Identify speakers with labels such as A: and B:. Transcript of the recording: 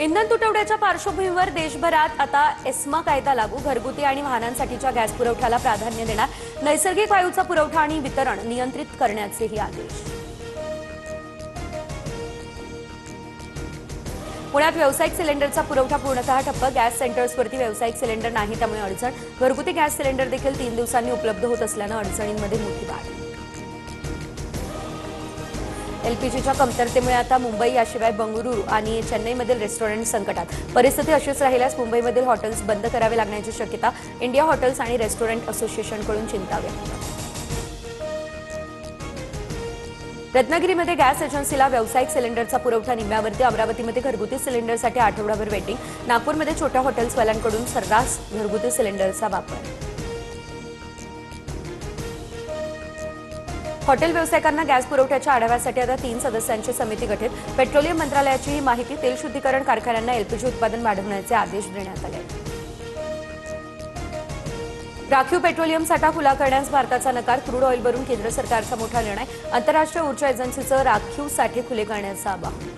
A: इंधन तुटवड्याच्या पार्श्वभूमीवर देशभरात आता एस्मा कायदा लागू. घरगुती आणि वाहनांसाठीच्या गॅस पुरवठ्याला प्राधान्य देणार. नैसर्गिक वायूचा पुरवठा आणि वितरण नियंत्रित करण्याचेही आदेश. पुण्यात व्यावसायिक सिलेंडरचा पुरवठा पूर्णतः ठप्प. गॅस सेंटर्सवरती व्यावसायिक सिलेंडर नाही, त्यामुळे अडचण. घरगुती गॅस सिलेंडर देखील 3 दिवसांनी उपलब्ध होत असल्यानं अडचणींमध्ये मोठी वाढ. एलपीजीच्या कमतरतेमुळे आता मुंबई याशिवाय बंगळुरू आणि चेन्नईमधील रेस्टॉरंट संकटात. परिस्थिती अशीच राहिल्यास मुंबईमधील हॉटेल्स बंद करावे लागण्याची शक्यता. इंडिया हॉटेल्स आणि रेस्टॉरंट असोसिएशनकडून चिंता व्यक्त. रत्नागिरीमध्ये गॅस एजन्सीला व्यावसायिक सिलेंडरचा पुरवठा निम्म्यावरती. अमरावतीमध्ये घरगुती सिलेंडरसाठी आठवडाभर वेटिंग. नागपूरमध्ये छोट्या हॉटेल्सवाल्यांकडून सर्रास घरगुती सिलेंडरचा वापर. हॉटेल व्यावसायिकांना गॅस पुरवठ्याच्या आढाव्यासाठी आता 3 सदस्यांची समिती गठीत. पेट्रोलियम मंत्रालयाची ही माहिती. तेल शुद्धीकरण कारखान्यांना एलपीजी उत्पादन वाढवण्याचे आदेश देण्यात आले. राखीव पेट्रोलियम साठा खुला करण्यास भारताचा नकार. क्रूड ऑइलवरून केंद्र सरकारचा मोठा निर्णय. आंतरराष्ट्रीय ऊर्जा एजन्सीचं राखीव साठे खुले करण्याचं आवाहन.